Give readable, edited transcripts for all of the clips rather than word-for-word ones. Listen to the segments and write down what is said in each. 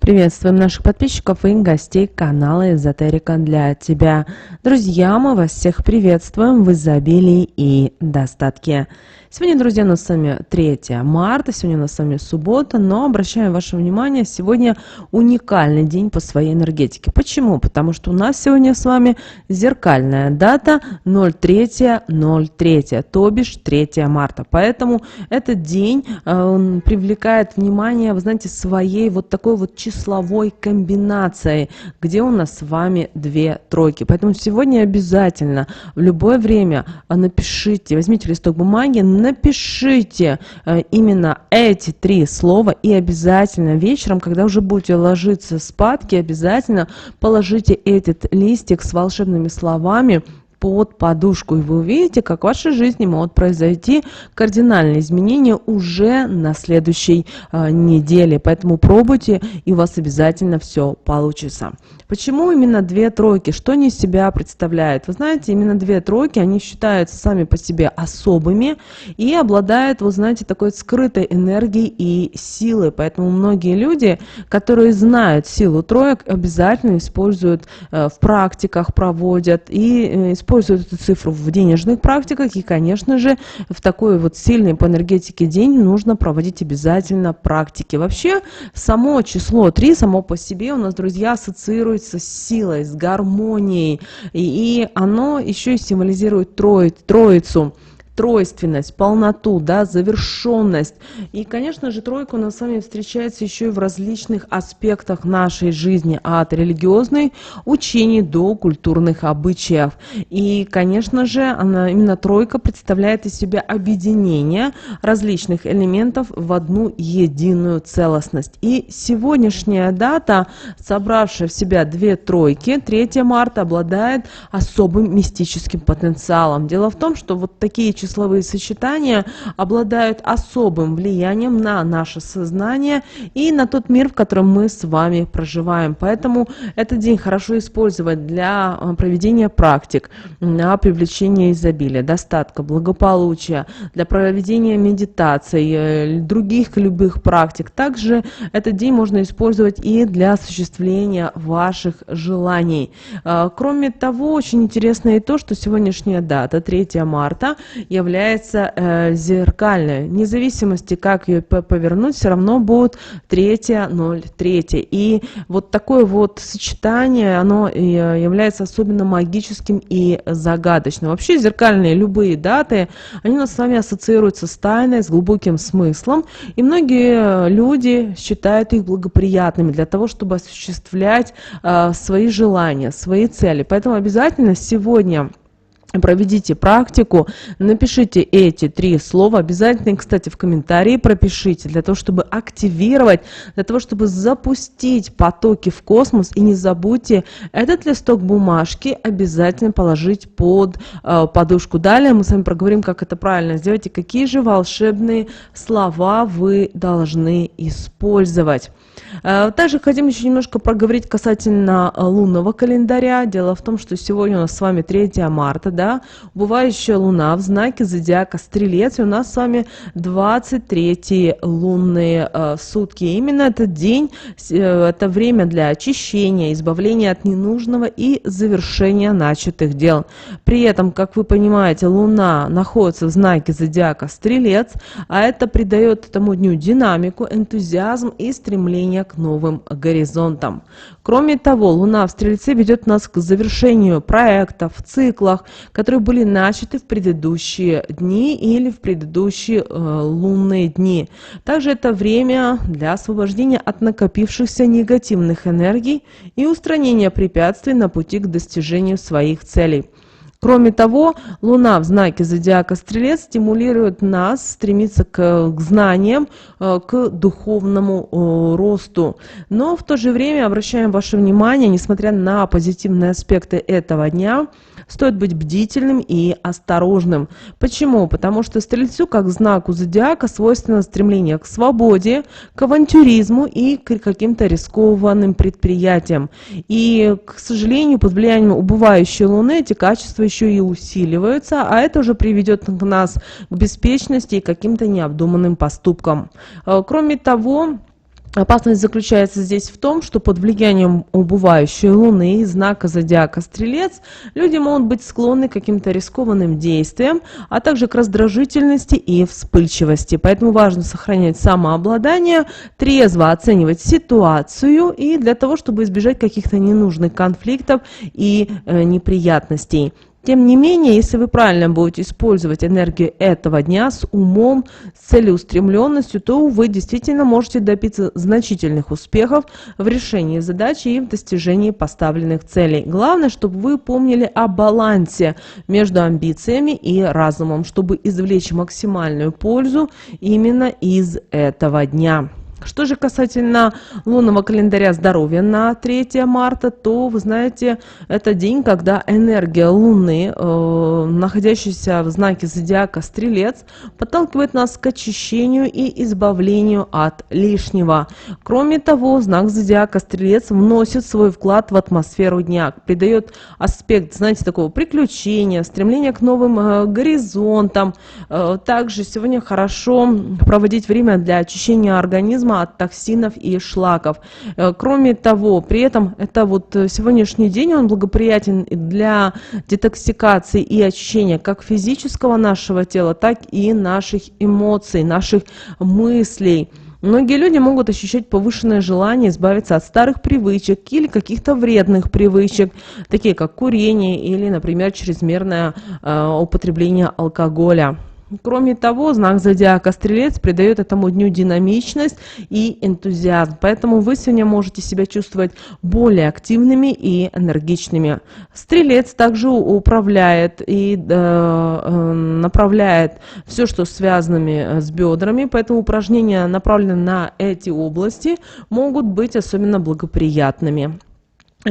Приветствуем наших подписчиков и гостей канала Эзотерика для тебя. Друзья, мы вас всех приветствуем в изобилии и достатке. Сегодня, друзья, у нас с вами 3 марта, сегодня у нас с вами суббота, но обращаем ваше внимание, сегодня уникальный день по своей энергетике. Почему? Потому что у нас сегодня с вами зеркальная дата 03.03, то бишь 3 марта. Поэтому этот день он привлекает внимание, вы знаете, своей вот такой вот числовой комбинацией, где у нас с вами 2 тройки. Поэтому сегодня обязательно в любое время напишите, возьмите листок бумаги, напишите именно эти 3 слова и обязательно вечером, когда уже будете ложиться спадки, обязательно положите этот листик с волшебными словами под подушку, и вы увидите, как в вашей жизни могут произойти кардинальные изменения уже на следующей неделе. Поэтому пробуйте, и у вас обязательно все получится. Почему именно 2 тройки? Что они из себя представляют? Вы знаете, именно 2 тройки, они считаются сами по себе особыми и обладают, вы знаете, такой скрытой энергией и силой. Поэтому многие люди, которые знают силу троек, обязательно используют в практиках, проводят и используют эту цифру в денежных практиках. И, конечно же, в такой вот сильный по энергетике день нужно проводить обязательно практики. Вообще, само число 3, само по себе у нас, друзья, ассоциируется с силой, с гармонией. И оно еще и символизирует троицу. Тройственность, полноту, да, завершенность. И, конечно же, тройка у нас с вами встречается еще и в различных аспектах нашей жизни, от религиозной учений до культурных обычаев. И, конечно же, именно тройка представляет из себя объединение различных элементов в одну единую целостность. И сегодняшняя дата, собравшая в себя 2 тройки, 3 марта, обладает особым мистическим потенциалом. Дело в том, что вот такие числовые сочетания обладают особым влиянием на наше сознание и на тот мир, в котором мы с вами проживаем. Поэтому этот день хорошо использовать для проведения практик на привлечение изобилия, достатка, благополучия, для проведения медитаций, других любых практик. Также этот день можно использовать и для осуществления ваших желаний. Кроме того, очень интересно и то, что сегодняшняя дата, 3 марта, является зеркальной. Вне зависимости, как ее повернуть, все равно будет 3.03. И вот такое вот сочетание, оно является особенно магическим и загадочным. Вообще зеркальные любые даты, они у нас с вами ассоциируются с тайной, с глубоким смыслом. И многие люди считают их благоприятными для того, чтобы осуществлять свои желания, свои цели. Поэтому обязательно сегодня проведите практику, напишите эти 3 слова, обязательно, кстати, в комментарии пропишите, для того, чтобы активировать, для того, чтобы запустить потоки в космос. И не забудьте этот листок бумажки обязательно положить под подушку. Далее мы с вами проговорим, как это правильно сделать и какие же волшебные слова вы должны использовать. Также хотим еще немножко проговорить касательно лунного календаря. Дело в том, что сегодня у нас с вами 3 марта, да, убывающая луна в знаке зодиака Стрелец, и у нас с вами 23 лунные сутки. Именно этот день, это время для очищения, избавления от ненужного и завершения начатых дел. При этом, как вы понимаете, луна находится в знаке зодиака Стрелец, а это придает этому дню динамику, энтузиазм и стремление к новым горизонтам. Кроме того, луна в Стрельце ведет нас к завершению проектов, циклах, которые были начаты в предыдущие дни или в предыдущие лунные дни. Также это время для освобождения от накопившихся негативных энергий и устранения препятствий на пути к достижению своих целей. Кроме того, Луна в знаке зодиака Стрелец стимулирует нас стремиться к знаниям, к духовному росту. Но в то же время обращаем ваше внимание, несмотря на позитивные аспекты этого дня, стоит быть бдительным и осторожным. Почему? Потому что Стрельцу, как знаку зодиака, свойственно стремление к свободе, к авантюризму и к каким-то рискованным предприятиям. И, к сожалению, под влиянием убывающей Луны эти качества еще и усиливаются, а это уже приведет нас к беспечности и каким-то необдуманным поступкам. Кроме того, Опасность заключается здесь в том, что под влиянием убывающей Луны и знака зодиака Стрелец люди могут быть склонны к каким-то рискованным действиям, а также к раздражительности и вспыльчивости. Поэтому важно сохранять самообладание, трезво оценивать ситуацию и для того, чтобы избежать каких-то ненужных конфликтов и неприятностей. Тем не менее, если вы правильно будете использовать энергию этого дня с умом, с целеустремленностью, то вы действительно можете добиться значительных успехов в решении задачи и в достижении поставленных целей. Главное, чтобы вы помнили о балансе между амбициями и разумом, чтобы извлечь максимальную пользу именно из этого дня. Что же касательно лунного календаря здоровья на 3 марта, то, вы знаете, это день, когда энергия Луны, находящаяся в знаке зодиака Стрелец, подталкивает нас к очищению и избавлению от лишнего. Кроме того, знак зодиака Стрелец вносит свой вклад в атмосферу дня, придает аспект, знаете, такого приключения, стремления к новым горизонтам. Также сегодня хорошо проводить время для очищения организма от токсинов и шлаков. Кроме того, при этом это вот сегодняшний день, он благоприятен для детоксикации и очищения как физического нашего тела, так и наших эмоций, наших мыслей. Многие люди могут ощущать повышенное желание избавиться от старых привычек или каких-то вредных привычек, такие как курение или, например, чрезмерное употребление алкоголя. Кроме того, знак зодиака Стрелец придает этому дню динамичность и энтузиазм, поэтому вы сегодня можете себя чувствовать более активными и энергичными. Стрелец также управляет и направляет все, что связано с бедрами, поэтому упражнения, направленные на эти области, могут быть особенно благоприятными.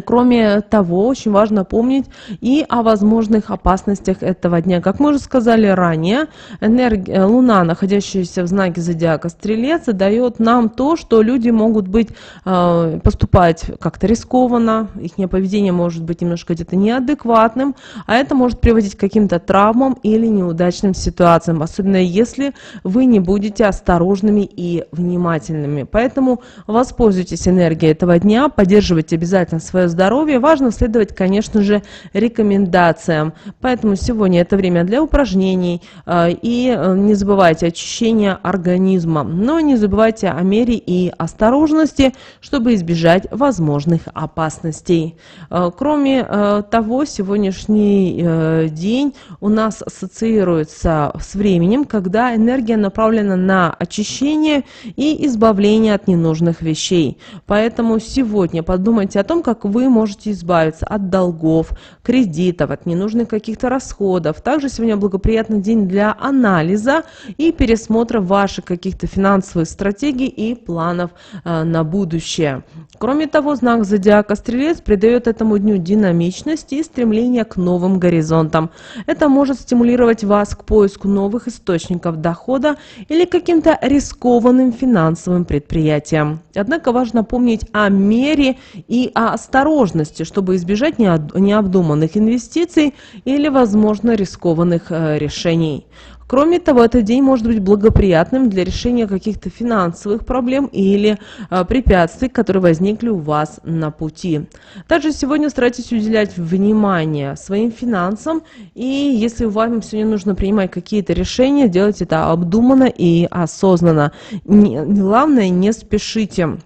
Кроме того, очень важно помнить и о возможных опасностях этого дня. Как мы уже сказали ранее, Луна, находящаяся в знаке зодиака Стрелец, дает нам то, что люди могут быть, поступать как-то рискованно, их поведение может быть немножко где-то неадекватным, а это может приводить к каким-то травмам или неудачным ситуациям, особенно если вы не будете осторожными и внимательными. Поэтому воспользуйтесь энергией этого дня, поддерживайте обязательно свое здоровье. Важно следовать, конечно же, рекомендациям. Поэтому сегодня это время для упражнений. И не забывайте очищения организма. Но не забывайте о мере и осторожности, чтобы избежать возможных опасностей. Кроме того, сегодняшний день у нас ассоциируется с временем, когда энергия направлена на очищение и избавление от ненужных вещей. Поэтому сегодня подумайте о том, как вы можете избавиться от долгов, кредитов, от ненужных каких-то расходов. Также сегодня благоприятный день для анализа и пересмотра ваших каких-то финансовых стратегий и планов на будущее. Кроме того, знак зодиака Стрелец придает этому дню динамичность и стремление к новым горизонтам. Это может стимулировать вас к поиску новых источников дохода или каким-то рискованным финансовым предприятиям. Однако важно помнить о мере и о осторожности, чтобы избежать необдуманных инвестиций или, возможно, рискованных решений. Кроме того, этот день может быть благоприятным для решения каких-то финансовых проблем или препятствий, которые возникли у вас на пути. Также сегодня старайтесь уделять внимание своим финансам, и если вам сегодня нужно принимать какие-то решения, делайте это обдуманно и осознанно. Главное, не спешите.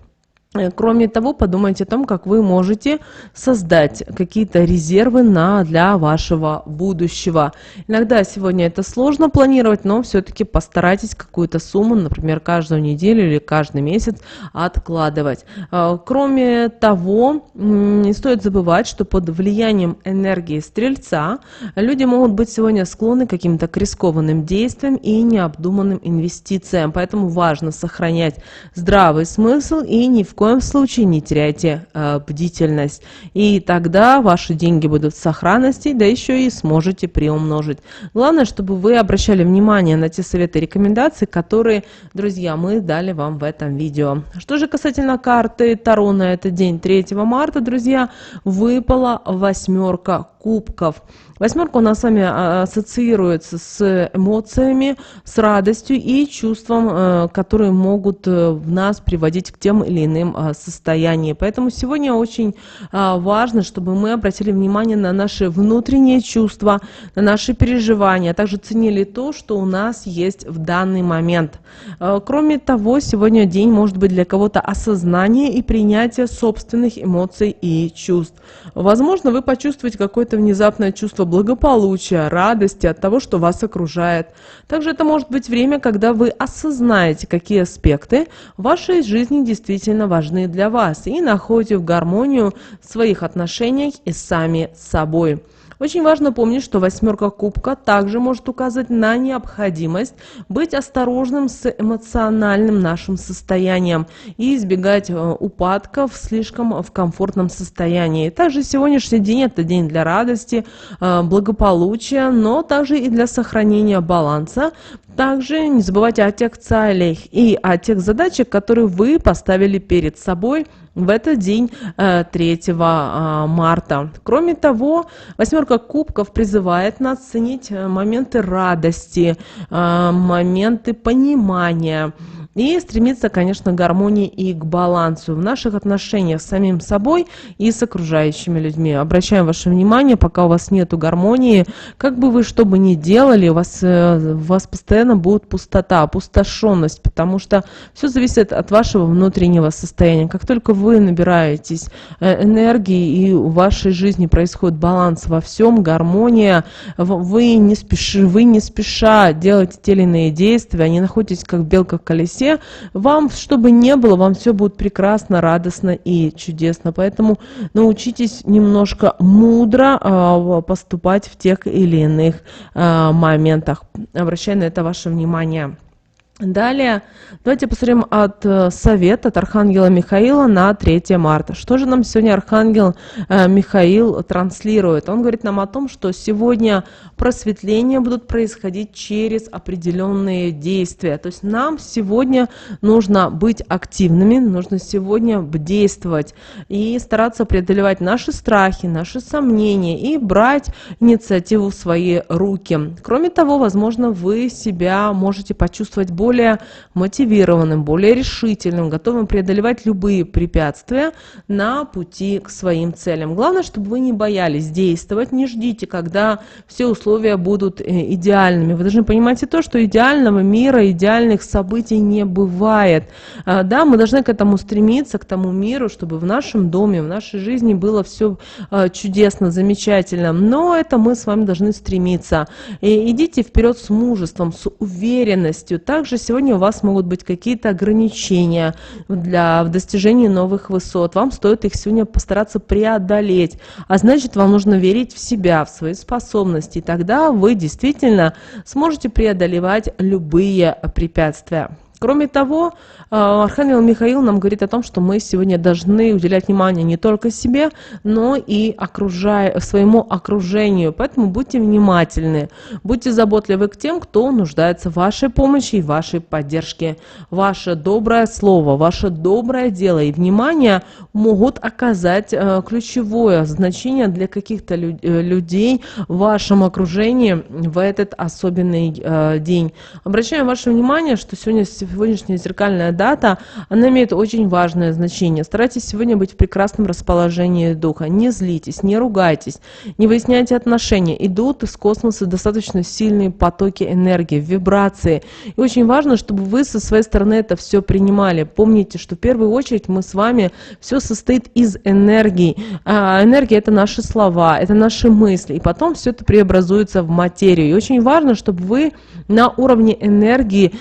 Кроме того, подумайте о том, как вы можете создать какие-то резервы для вашего будущего. Иногда сегодня это сложно планировать, но все-таки постарайтесь какую-то сумму, например, каждую неделю или каждый месяц откладывать. Кроме того, не стоит забывать, что под влиянием энергии Стрельца люди могут быть сегодня склонны к каким-то рискованным действиям и необдуманным инвестициям. Поэтому важно сохранять здравый смысл и ни в коем случае не теряйте бдительность. И тогда ваши деньги будут в сохранности, да еще и сможете приумножить. Главное, чтобы вы обращали внимание на те советы и рекомендации, которые, друзья, мы дали вам в этом видео. Что же касательно карты Таро на этот день, 3 марта, друзья, выпала восьмерка кубков. Восьмерка у нас с вами ассоциируется с эмоциями, с радостью и чувством, которые могут в нас приводить к тем или иным состояниям. Поэтому сегодня очень важно, чтобы мы обратили внимание на наши внутренние чувства, на наши переживания, а также ценили то, что у нас есть в данный момент. Кроме того, сегодня день может быть для кого-то осознание и принятие собственных эмоций и чувств. Возможно, вы почувствуете какое-то внезапное чувство благополучия, радости от того, что вас окружает. Также это может быть время, когда вы осознаете, какие аспекты в вашей жизни действительно важны для вас и находите в гармонию в своих отношениях и сами с собой. Очень важно помнить, что восьмерка кубка также может указывать на необходимость быть осторожным с эмоциональным нашим состоянием и избегать упадков слишком в комфортном состоянии. Также сегодняшний день – это день для радости, благополучия, но также и для сохранения баланса. Также не забывайте о тех целях и о тех задачах, которые вы поставили перед собой в этот день 3 марта. Кроме того, восьмерка кубков призывает нас ценить моменты радости, моменты понимания и стремиться, конечно, к гармонии и к балансу в наших отношениях с самим собой и с окружающими людьми. Обращаем ваше внимание, пока у вас нет гармонии, как бы вы что бы ни делали, у вас постоянно будет пустота, опустошенность, потому что все зависит от вашего внутреннего состояния. Как только вы набираетесь энергии и в вашей жизни происходит баланс во всем, гармония, вы не спеша делаете те или иные действия, не находитесь как белка в колесе, вам, что бы ни было, вам все будет прекрасно, радостно и чудесно. Поэтому научитесь немножко мудро поступать в тех или иных моментах. Обращаю на это ваше внимание. Далее, давайте посмотрим совет от Архангела Михаила на 3 марта. Что же нам сегодня Архангел Михаил транслирует? Он говорит нам о том, что сегодня просветления будут происходить через определенные действия. То есть нам сегодня нужно быть активными, нужно сегодня действовать и стараться преодолевать наши страхи, наши сомнения и брать инициативу в свои руки. Кроме того, возможно, вы себя можете почувствовать более мотивированным, более решительным, готовым преодолевать любые препятствия на пути к своим целям. Главное, чтобы вы не боялись действовать, не ждите, когда все условия будут идеальными. Вы должны понимать и то, что идеального мира, идеальных событий не бывает. Да, мы должны к этому стремиться, к тому миру, чтобы в нашем доме, в нашей жизни было все чудесно, замечательно. Но это мы с вами должны стремиться. И идите вперед с мужеством, с уверенностью. Также сегодня у вас могут быть какие-то ограничения в достижении новых высот. Вам стоит их сегодня постараться преодолеть. А значит, вам нужно верить в себя, в свои способности. И тогда вы действительно сможете преодолевать любые препятствия. Кроме того, Архангел Михаил нам говорит о том, что мы сегодня должны уделять внимание не только себе, но и своему окружению. Поэтому будьте внимательны, будьте заботливы к тем, кто нуждается в вашей помощи и вашей поддержке. Ваше доброе слово, ваше доброе дело и внимание могут оказать ключевое значение для каких-то людей в вашем окружении в этот особенный день. Обращаем ваше внимание, что сегодняшняя зеркальная дата, она имеет очень важное значение. Старайтесь сегодня быть в прекрасном расположении духа. Не злитесь, не ругайтесь, не выясняйте отношения. Идут из космоса достаточно сильные потоки энергии, вибрации. И очень важно, чтобы вы со своей стороны это все принимали. Помните, что в первую очередь мы с вами все состоит из энергии. Энергия — это наши слова, это наши мысли. И потом все это преобразуется в материю. И очень важно, чтобы вы на уровне энергии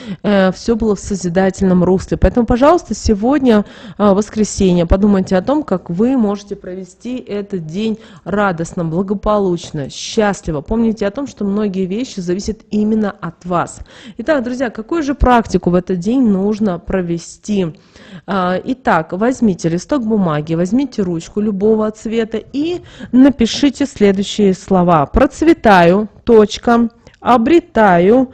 все было в созидательном русле. Поэтому, пожалуйста, сегодня воскресенье, подумайте о том, как вы можете провести этот день радостно, благополучно, счастливо. Помните о том, что многие вещи зависят именно от вас. Итак, друзья, какую же практику в этот день нужно провести? Итак, возьмите листок бумаги, возьмите ручку любого цвета и напишите следующие слова. Процветаю, точка. Обретаю,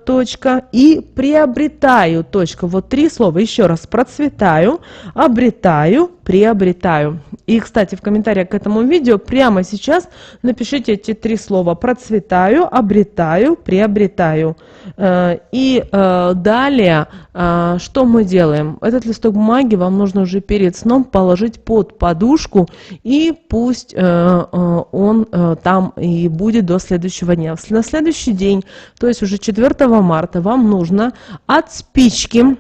точка, и приобретаю, точка. Вот 3 слова. Еще раз. Процветаю, обретаю, приобретаю. И, кстати, в комментариях к этому видео прямо сейчас напишите эти 3 слова. Процветаю, обретаю, приобретаю. И далее, что мы делаем? Этот листок бумаги вам нужно уже перед сном положить под подушку, и пусть он там и будет до следующего дня. На следующий день, то есть уже 4 марта, вам нужно от спички,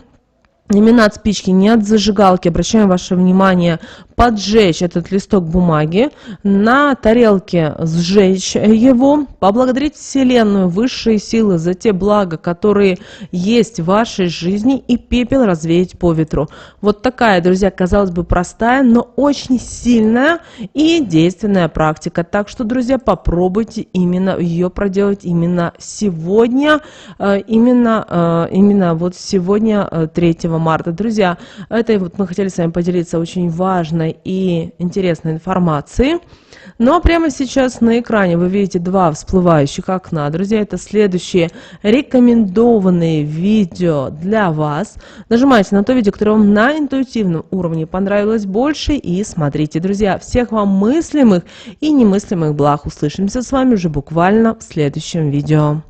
именно от спички, не от зажигалки, обращаем ваше внимание, поджечь этот листок бумаги, на тарелке сжечь его, поблагодарить Вселенную, высшие силы за те блага, которые есть в вашей жизни, и пепел развеять по ветру. Вот такая, друзья, казалось бы, простая, но очень сильная и действенная практика. Так что, друзья, попробуйте именно ее проделать именно сегодня, именно вот сегодня, 3 марта. Друзья, это вот мы хотели с вами поделиться очень важной и интересной информацией. Ну а прямо сейчас на экране вы видите 2 всплывающих окна. Друзья, это следующие рекомендованные видео для вас. Нажимайте на то видео, которое вам на интуитивном уровне понравилось больше, и смотрите, друзья. Всех вам мыслимых и немыслимых благ. Услышимся с вами уже буквально в следующем видео.